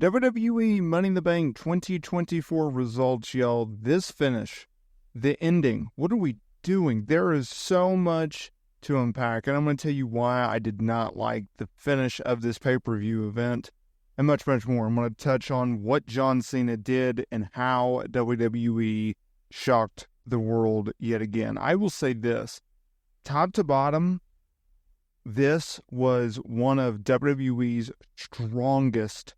WWE Money in the Bank 2024 results, y'all. This finish, the ending, what are we doing? There is so much to unpack, and I'm going to tell you why I did not like the finish of this pay-per-view event, and much, much more. I'm going to touch on what John Cena did and how WWE shocked the world yet again. I will say this, top to bottom, this was one of WWE's strongest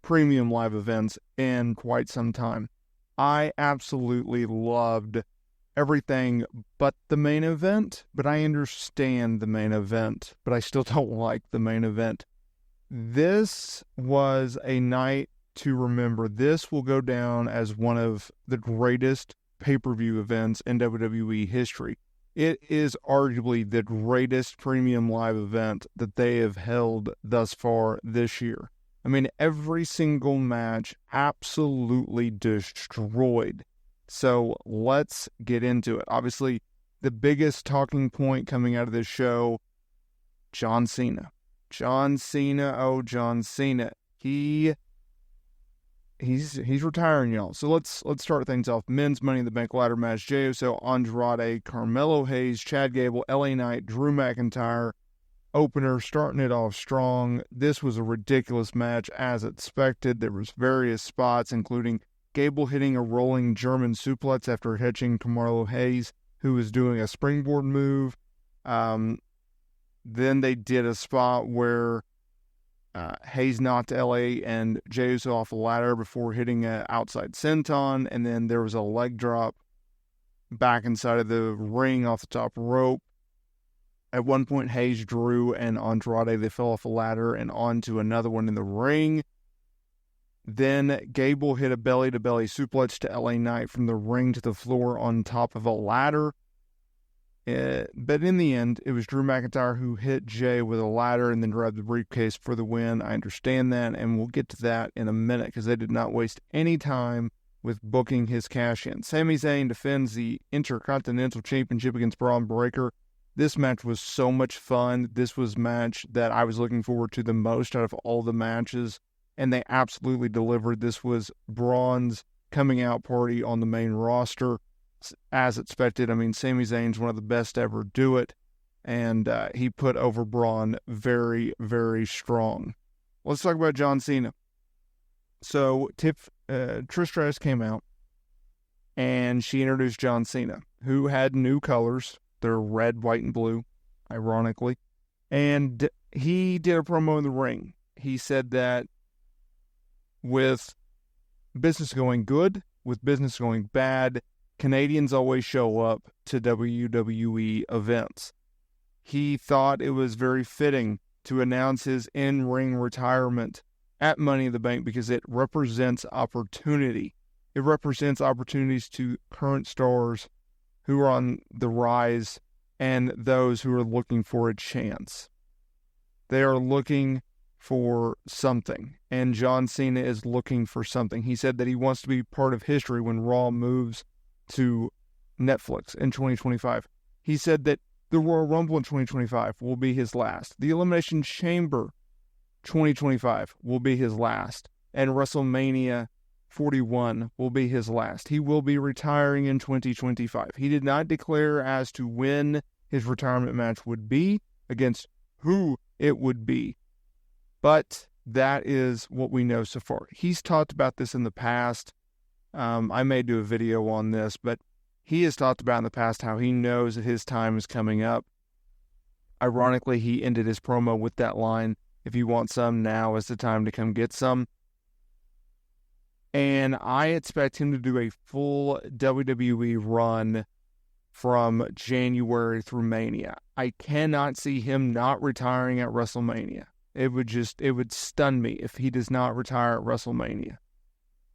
premium live events in quite some time. I absolutely loved everything but the main event, but I understand the main event, but I still don't like the main event. This was a night to remember. This will go down as one of the greatest pay-per-view events in WWE history. It is arguably the greatest premium live event that they have held thus far this year. I mean, every single match absolutely destroyed. So let's get into it. Obviously, the biggest talking point coming out of this show, John Cena. John Cena, oh, John Cena. He's retiring, y'all. So let's start things off. Men's Money in the Bank ladder match. Jey Uso, Andrade, Carmelo Hayes, Chad Gable, LA Knight, Drew McIntyre. Opener, starting it off strong. This was a ridiculous match as expected. There was various spots, including Gable hitting a rolling German suplex after hitching Carmelo Hayes, who was doing a springboard move. Then they did a spot where Hayes knocked LA and Jey Uso off a ladder before hitting an outside senton, and then there was a leg drop back inside of the ring off the top rope. At one point, Hayes, Drew, and Andrade, they fell off a ladder and onto another one in the ring. Then Gable hit a belly-to-belly suplex to LA Knight from the ring to the floor on top of a ladder. But in the end, it was Drew McIntyre who hit Jey with a ladder and then grabbed the briefcase for the win. I understand that, and we'll get to that in a minute because they did not waste any time with booking his cash-in. Sami Zayn defends the Intercontinental Championship against Bron Breakker. This match was so much fun. This was a match that I was looking forward to the most out of all the matches, and they absolutely delivered. This was Braun's coming out party on the main roster, as expected. I mean, Sami Zayn's one of the best to ever do it, and he put over Braun very, very strong. Let's talk about John Cena. So Trish Stratus came out, and she introduced John Cena, who had new colors. They're red, white, and blue, ironically. And he did a promo in the ring. He said that with business going good, with business going bad, Canadians always show up to WWE events. He thought it was very fitting to announce his in-ring retirement at Money in the Bank because it represents opportunity. It represents opportunities to current stars who are on the rise and those who are looking for a chance. They are looking for something, and John Cena is looking for something. He said that he wants to be part of history when Raw moves to Netflix in 2025. He said that the Royal Rumble in 2025 will be his last. The Elimination Chamber 2025 will be his last. And WrestleMania 41 will be his last. He will be retiring in 2025. He did not declare as to when his retirement match would be, against who it would be. But that is what we know so far. He's talked about this in the past. I may do a video on this, but he has talked about in the past how he knows that his time is coming up. Ironically, he ended his promo with that line, "If you want some, now is the time to come get some." And I expect him to do a full WWE run from January through Mania. I cannot see him not retiring at WrestleMania. It would stun me if he does not retire at WrestleMania.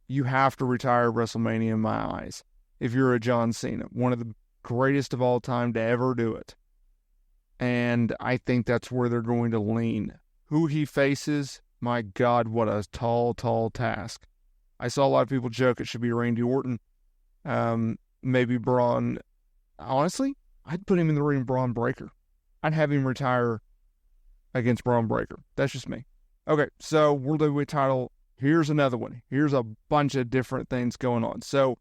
You have to retire at WrestleMania in my eyes. If you're a John Cena, one of the greatest of all time to ever do it. And I think that's where they're going to lean. Who he faces, my God, what a tall task. I saw a lot of people joke it should be Randy Orton. Maybe Bron. Honestly, I'd put him in the ring with Bron Breakker. I'd have him retire against Bron Breakker. That's just me. Okay, so World Heavyweight title here's another one. Here's a bunch of different things going on. So,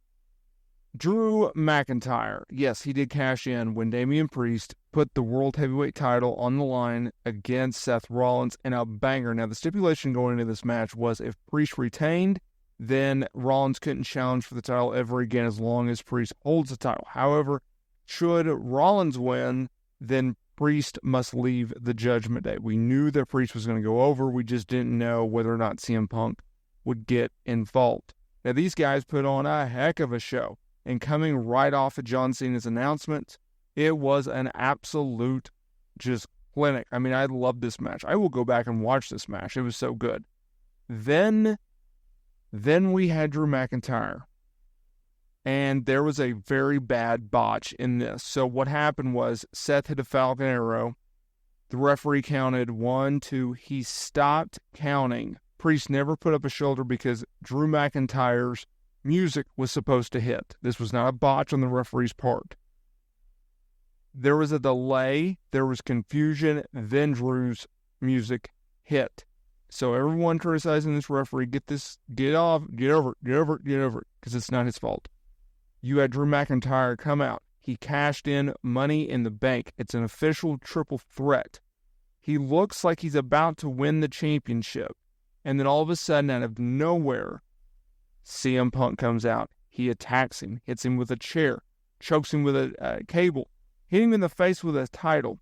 Drew McIntyre, yes, he did cash in when Damian Priest put the World Heavyweight title on the line against Seth Rollins in a banger. Now, the stipulation going into this match was if Priest retained, then Rollins couldn't challenge for the title ever again as long as Priest holds the title. However, should Rollins win, then Priest must leave the Judgment Day. We knew that Priest was going to go over. We just didn't know whether or not CM Punk would get involved. Now, these guys put on a heck of a show. And coming right off of John Cena's announcement, it was an absolute just clinic. I mean, I love this match. I will go back and watch this match. It was so good. Then we had Drew McIntyre. And there was a very bad botch in this. So what happened was Seth hit a Falcon Arrow. The referee counted 1, 2. He stopped counting. Priest never put up a shoulder because Drew McIntyre's music was supposed to hit. This was not a botch on the referee's part. There was a delay. There was confusion. Then Drew's music hit. So everyone criticizing this referee, get over it, because it's not his fault. You had Drew McIntyre come out. He cashed in Money in the Bank. It's an official triple threat. He looks like he's about to win the championship. And then all of a sudden, out of nowhere, CM Punk comes out. He attacks him, hits him with a chair, chokes him with a cable, hit him in the face with a title.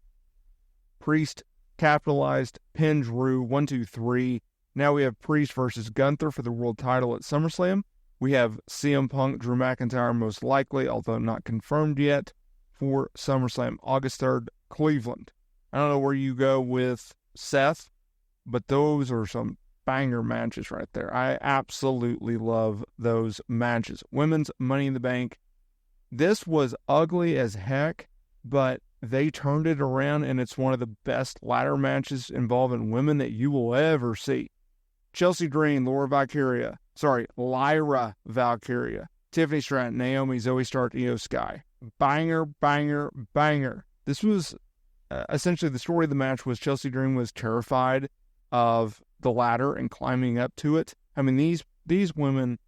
Priest capitalized, pinned Drew, 1, 2, 3. Now we have Priest versus Gunther for the world title at SummerSlam. We have CM Punk, Drew McIntyre most likely, although not confirmed yet, for SummerSlam, August 3rd, Cleveland. I don't know where you go with Seth, but those are some banger matches right there. I absolutely love those matches. Women's Money in the Bank. This was ugly as heck, but they turned it around, and it's one of the best ladder matches involving women that you will ever see. Chelsea Green, Lyra Valkyria, Tiffany Stratton, Naomi, Zoey Stark, Io Sky. Banger, banger, banger. This was essentially the story of the match was Chelsea Green was terrified of the ladder and climbing up to it. I mean, these women,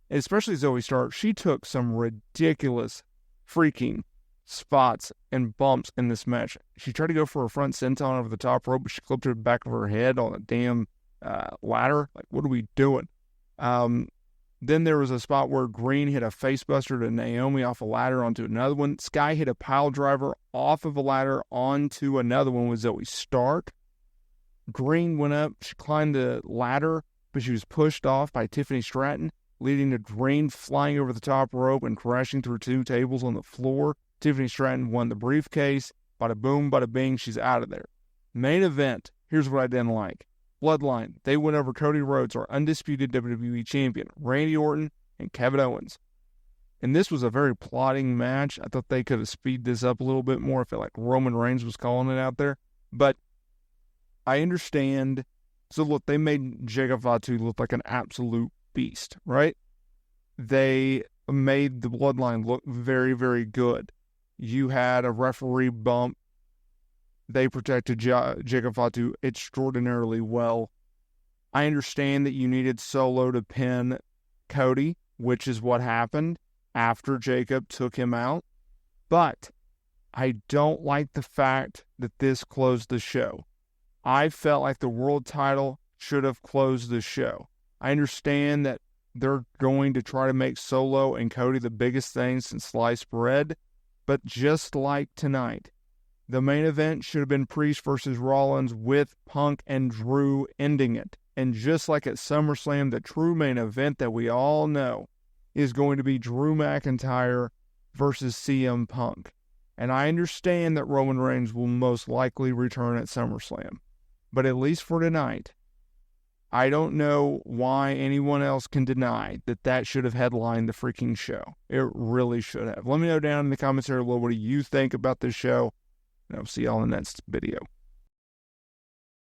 especially Zoey Stark, she took some ridiculous freaking spots and bumps in this match. She tried to go for a front senton over the top rope, but she clipped her back of her head on a damn ladder. Like, what are we doing? Then there was a spot where Green hit a facebuster to Naomi off a ladder onto another one. Sky hit a pile driver off of a ladder onto another one with Zoey Stark. Green went up, she climbed the ladder, but she was pushed off by Tiffany Stratton, leading to Green flying over the top rope and crashing through 2 tables on the floor. Tiffany Stratton won the briefcase. Bada boom, bada bing, she's out of there. Main event, here's what I didn't like. Bloodline, they went over Cody Rhodes, our undisputed WWE champion, Randy Orton, and Kevin Owens. And this was a very plotting match. I thought they could have speeded this up a little bit more. I felt like Roman Reigns was calling it out there. But I understand. So look, they made Jacob Fatu look like an absolute beast, right? They made the Bloodline look very, very good. You had a referee bump. They protected Jacob Fatu extraordinarily well. I understand that you needed Solo to pin Cody, which is what happened after Jacob took him out. But I don't like the fact that this closed the show. I felt like the world title should have closed the show. I understand that they're going to try to make Solo and Cody the biggest thing since sliced bread, but just like tonight, the main event should have been Priest versus Rollins with Punk and Drew ending it. And just like at SummerSlam, the true main event that we all know is going to be Drew McIntyre versus CM Punk. And I understand that Roman Reigns will most likely return at SummerSlam. But at least for tonight, I don't know why anyone else can deny that that should have headlined the freaking show. It really should have. Let me know down in the comments area below, what do you think about this show? And I'll see y'all in the next video.